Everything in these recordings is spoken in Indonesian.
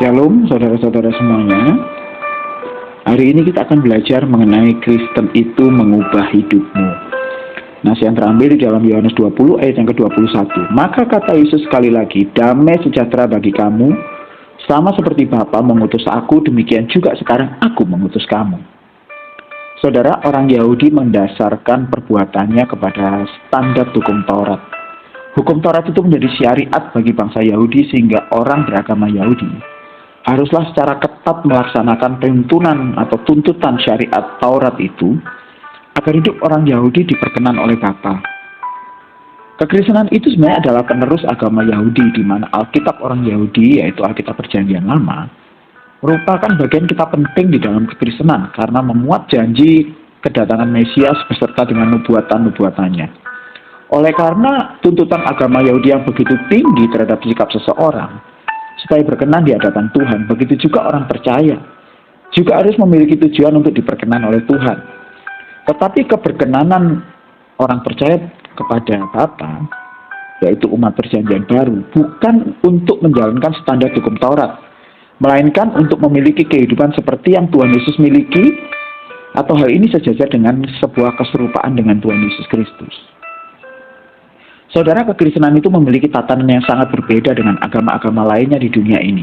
Shalom saudara-saudara semuanya. Hari ini kita akan belajar mengenai Kristen itu mengubah hidupmu. Nas yang terambil di dalam Yohanes 20 ayat yang ke-21. Maka kata Yesus sekali lagi, damai sejahtera bagi kamu, sama seperti Bapa mengutus aku, demikian juga sekarang aku mengutus kamu. Saudara, orang Yahudi mendasarkan perbuatannya kepada standar hukum Taurat. Hukum Taurat itu menjadi syariat bagi bangsa Yahudi sehingga orang beragama Yahudi haruslah secara ketat melaksanakan tuntunan atau tuntutan syariat Taurat itu agar hidup orang Yahudi diperkenan oleh Bapa. Kekristenan itu sebenarnya adalah penerus agama Yahudi, di mana Alkitab orang Yahudi, yaitu Alkitab Perjanjian Lama, merupakan bagian kitab penting di dalam kekristenan karena memuat janji kedatangan Mesias beserta dengan nubuatan-nubuatannya. Oleh karena tuntutan agama Yahudi yang begitu tinggi terhadap sikap seseorang, supaya berkenan di hadapan Tuhan, begitu juga orang percaya juga harus memiliki tujuan untuk diperkenan oleh Tuhan. Tetapi keberkenanan orang percaya kepada Bapa, yaitu umat perjanjian baru, bukan untuk menjalankan standar hukum Taurat, melainkan untuk memiliki kehidupan seperti yang Tuhan Yesus miliki, atau hal ini sejajar dengan sebuah keserupaan dengan Tuhan Yesus Kristus. Saudara, kekristenan itu memiliki tatanan yang sangat berbeda dengan agama-agama lainnya di dunia ini.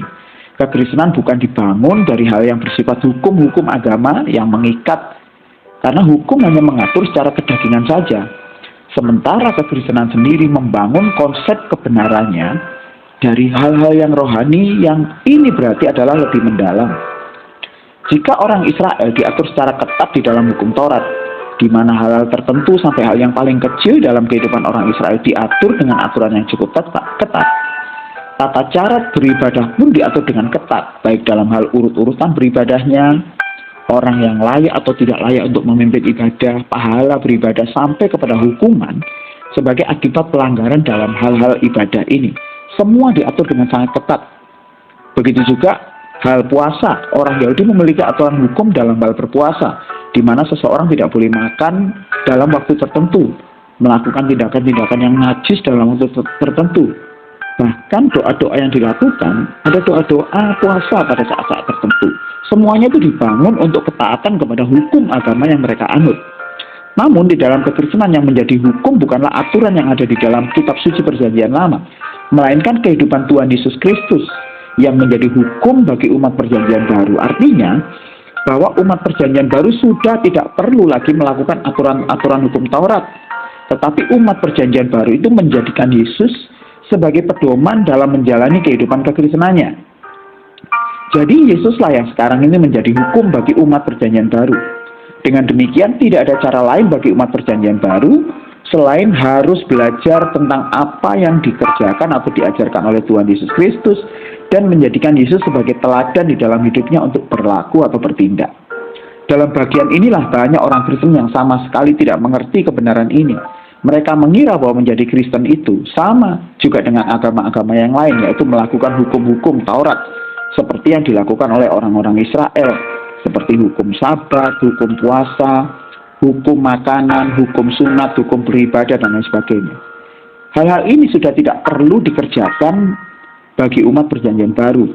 Kekristenan bukan dibangun dari hal yang bersifat hukum-hukum agama yang mengikat, karena hukum hanya mengatur secara kedagingan saja. Sementara kekristenan sendiri membangun konsep kebenarannya dari hal-hal yang rohani, yang ini berarti adalah lebih mendalam. Jika orang Israel diatur secara ketat di dalam hukum Taurat, di mana hal-hal tertentu sampai hal yang paling kecil dalam kehidupan orang Israel diatur dengan aturan yang cukup ketat. Tata cara beribadah pun diatur dengan ketat, baik dalam hal urut-urutan beribadahnya, orang yang layak atau tidak layak untuk memimpin ibadah, pahala beribadah, sampai kepada hukuman sebagai akibat pelanggaran dalam hal-hal ibadah ini. Semua diatur dengan sangat ketat. Begitu juga hal puasa. Orang Yahudi memiliki aturan hukum dalam hal berpuasa, di mana seseorang tidak boleh makan dalam waktu tertentu, melakukan tindakan-tindakan yang najis dalam waktu tertentu. Bahkan doa-doa yang dilakukan, ada doa-doa puasa pada saat-saat tertentu. Semuanya itu dibangun untuk ketaatan kepada hukum agama yang mereka anut. Namun di dalam kekristenan yang menjadi hukum bukanlah aturan yang ada di dalam kitab suci Perjanjian Lama, melainkan kehidupan Tuhan Yesus Kristus yang menjadi hukum bagi umat Perjanjian Baru. Artinya bahwa umat Perjanjian Baru sudah tidak perlu lagi melakukan aturan-aturan hukum Taurat, tetapi umat Perjanjian Baru itu menjadikan Yesus sebagai pedoman dalam menjalani kehidupan kekristenannya. Jadi Yesuslah yang sekarang ini menjadi hukum bagi umat Perjanjian Baru. Dengan demikian tidak ada cara lain bagi umat Perjanjian Baru selain harus belajar tentang apa yang dikerjakan atau diajarkan oleh Tuhan Yesus Kristus dan menjadikan Yesus sebagai teladan di dalam hidupnya untuk berlaku atau bertindak. Dalam bagian inilah banyak orang Kristen yang sama sekali tidak mengerti kebenaran ini. Mereka mengira bahwa menjadi Kristen itu sama juga dengan agama-agama yang lain, yaitu melakukan hukum-hukum Taurat seperti yang dilakukan oleh orang-orang Israel, seperti hukum Sabat, hukum puasa, hukum makanan, hukum sunat, hukum beribadah, dan lain sebagainya. Hal-hal ini sudah tidak perlu dikerjakan bagi umat Perjanjian Baru.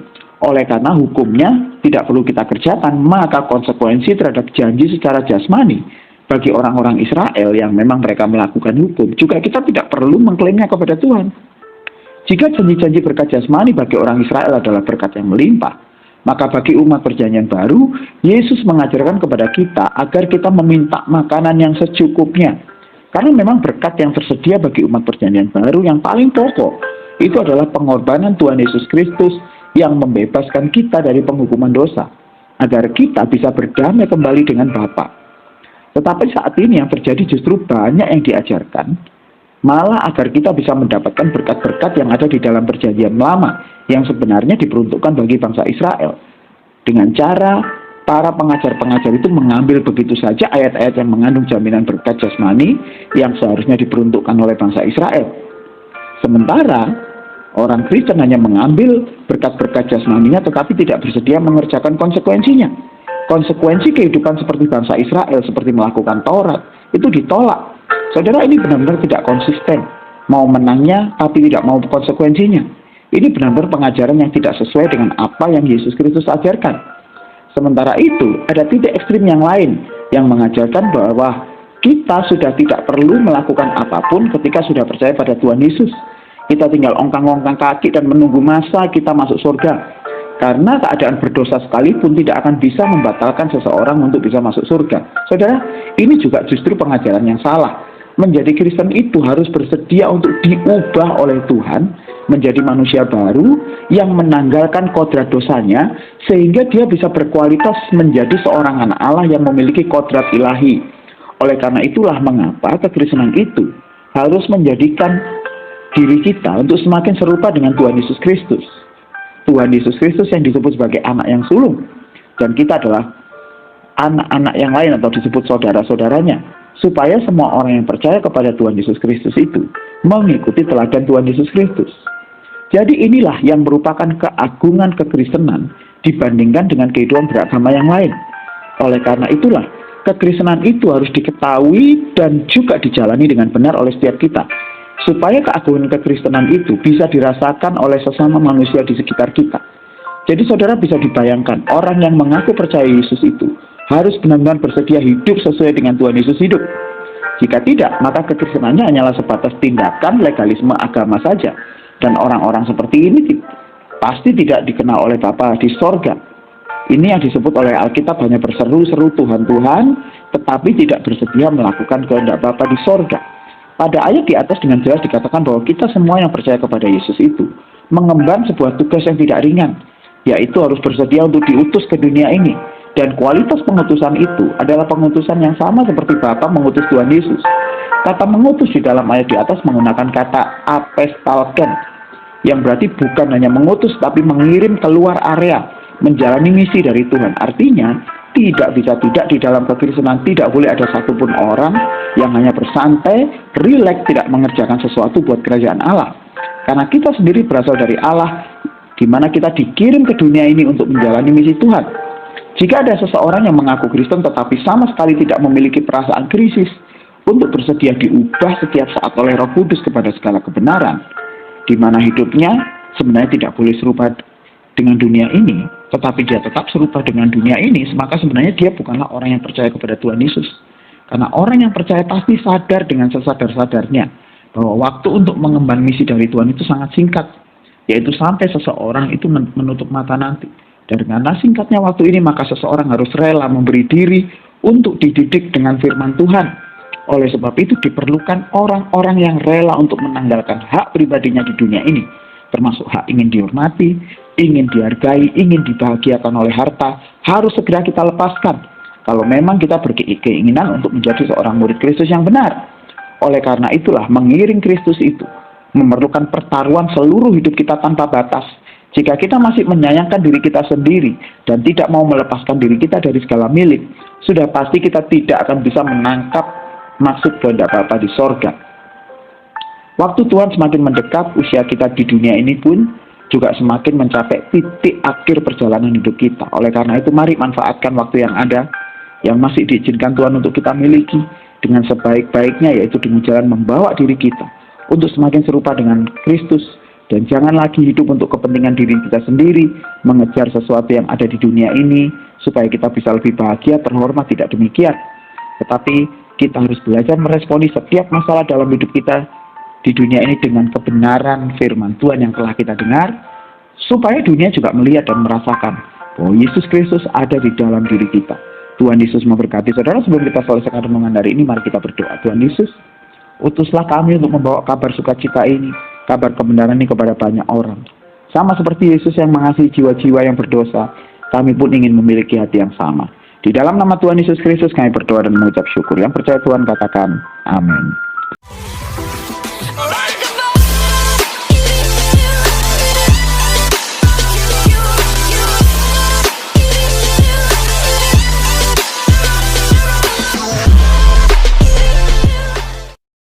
Oleh karena hukumnya tidak perlu kita kerjakan, maka konsekuensi terhadap janji secara jasmani bagi orang-orang Israel yang memang mereka melakukan hukum juga kita tidak perlu mengklaimnya kepada Tuhan. Jika janji-janji berkat jasmani bagi orang Israel adalah berkat yang melimpah, maka bagi umat Perjanjian Baru, Yesus mengajarkan kepada kita agar kita meminta makanan yang secukupnya. Karena memang berkat yang tersedia bagi umat Perjanjian Baru yang paling pokok itu adalah pengorbanan Tuhan Yesus Kristus yang membebaskan kita dari penghukuman dosa, agar kita bisa berdamai kembali dengan Bapa. Tetapi saat ini yang terjadi justru banyak yang diajarkan, malah agar kita bisa mendapatkan berkat-berkat yang ada di dalam Perjanjian Lama, yang sebenarnya diperuntukkan bagi bangsa Israel. Dengan cara para pengajar-pengajar itu mengambil begitu saja ayat-ayat yang mengandung jaminan berkat jasmani yang seharusnya diperuntukkan oleh bangsa Israel. Sementara orang Kristen hanya mengambil berkat-berkat jasmaninya tetapi tidak bersedia mengerjakan konsekuensinya. Konsekuensi kehidupan seperti bangsa Israel, seperti melakukan Taurat, itu ditolak. Saudara, ini benar-benar tidak konsisten. Mau menangnya tapi tidak mau konsekuensinya. Ini benar-benar pengajaran yang tidak sesuai dengan apa yang Yesus Kristus ajarkan. Sementara itu, ada titik ekstrim yang lain yang mengajarkan bahwa kita sudah tidak perlu melakukan apapun ketika sudah percaya pada Tuhan Yesus. Kita tinggal ongkang-ongkang kaki dan menunggu masa kita masuk surga. Karena keadaan berdosa sekalipun tidak akan bisa membatalkan seseorang untuk bisa masuk surga. Saudara, ini juga justru pengajaran yang salah. Menjadi Kristen itu harus bersedia untuk diubah oleh Tuhan menjadi manusia baru yang menanggalkan kodrat dosanya sehingga dia bisa berkualitas menjadi seorang anak Allah yang memiliki kodrat ilahi. Oleh karena itulah mengapa kekristenan itu harus menjadikan diri kita untuk semakin serupa dengan Tuhan Yesus Kristus. Tuhan Yesus Kristus yang disebut sebagai anak yang sulung, dan kita adalah anak-anak yang lain atau disebut saudara-saudaranya, supaya semua orang yang percaya kepada Tuhan Yesus Kristus itu mengikuti teladan Tuhan Yesus Kristus. Jadi inilah yang merupakan keagungan kekristenan dibandingkan dengan kehidupan beragama yang lain. Oleh karena itulah kekristenan itu harus diketahui dan juga dijalani dengan benar oleh setiap kita, supaya keagungan kekristenan itu bisa dirasakan oleh sesama manusia di sekitar kita. Jadi saudara bisa dibayangkan, orang yang mengaku percaya Yesus itu harus benar-benar bersedia hidup sesuai dengan Tuhan Yesus hidup. Jika tidak, maka kekristenannya hanyalah sebatas tindakan legalisme agama saja. Dan orang-orang seperti ini pasti tidak dikenal oleh Bapa di sorga. Ini yang disebut oleh Alkitab hanya berseru-seru Tuhan-Tuhan, tetapi tidak bersedia melakukan kehendak Bapa di sorga. Pada ayat di atas dengan jelas dikatakan bahwa kita semua yang percaya kepada Yesus itu mengemban sebuah tugas yang tidak ringan, yaitu harus bersedia untuk diutus ke dunia ini. Dan kualitas pengutusan itu adalah pengutusan yang sama seperti Bapa mengutus Tuhan Yesus. Kata mengutus di dalam ayat di atas menggunakan kata apestalken, yang berarti bukan hanya mengutus tapi mengirim keluar area, menjalani misi dari Tuhan. Artinya, tidak bisa tidak di dalam kekristenan tidak boleh ada satupun orang yang hanya bersantai, rileks, tidak mengerjakan sesuatu buat kerajaan Allah. Karena kita sendiri berasal dari Allah, di mana kita dikirim ke dunia ini untuk menjalani misi Tuhan. Jika ada seseorang yang mengaku Kristen tetapi sama sekali tidak memiliki perasaan krisis untuk bersedia diubah setiap saat oleh Roh Kudus kepada segala kebenaran, di mana hidupnya sebenarnya tidak boleh serupa dengan dunia ini, tetapi dia tetap serupa dengan dunia ini, maka sebenarnya dia bukanlah orang yang percaya kepada Tuhan Yesus. Karena orang yang percaya pasti sadar dengan sesadar-sadarnya bahwa waktu untuk mengemban misi dari Tuhan itu sangat singkat, yaitu sampai seseorang itu menutup mata nanti. Dan karena singkatnya waktu ini, maka seseorang harus rela memberi diri untuk dididik dengan firman Tuhan. Oleh sebab itu diperlukan orang-orang yang rela untuk menanggalkan hak pribadinya di dunia ini, termasuk hak ingin dihormati, ingin dihargai, ingin dibahagiakan oleh harta, harus segera kita lepaskan kalau memang kita berkeinginan untuk menjadi seorang murid Kristus yang benar. Oleh karena itulah mengiring Kristus itu memerlukan pertaruhan seluruh hidup kita tanpa batas. Jika kita masih menyayangkan diri kita sendiri dan tidak mau melepaskan diri kita dari segala milik, sudah pasti kita tidak akan bisa menangkap maksud kehendak Bapa di sorga. Waktu Tuhan semakin mendekat, usia kita di dunia ini pun juga semakin mencapai titik akhir perjalanan hidup kita. Oleh karena itu, mari manfaatkan waktu yang ada, yang masih diizinkan Tuhan untuk kita miliki dengan sebaik-baiknya, yaitu dengan jalan membawa diri kita untuk semakin serupa dengan Kristus. Dan jangan lagi hidup untuk kepentingan diri kita sendiri, mengejar sesuatu yang ada di dunia ini, supaya kita bisa lebih bahagia, terhormat, tidak demikian. Tetapi kita harus belajar meresponi setiap masalah dalam hidup kita di dunia ini dengan kebenaran firman Tuhan yang telah kita dengar, supaya dunia juga melihat dan merasakan bahwa Yesus Kristus ada di dalam diri kita. Tuhan Yesus memberkati. Saudara, sebelum kita selesai renungan hari ini, mari kita berdoa. Tuhan Yesus, utuslah kami untuk membawa kabar sukacita ini, kabar kebenaran ini kepada banyak orang. Sama seperti Yesus yang mengasihi jiwa-jiwa yang berdosa, kami pun ingin memiliki hati yang sama. Di dalam nama Tuhan Yesus Kristus kami berdoa dan mengucap syukur. Yang percaya Tuhan katakan, amin.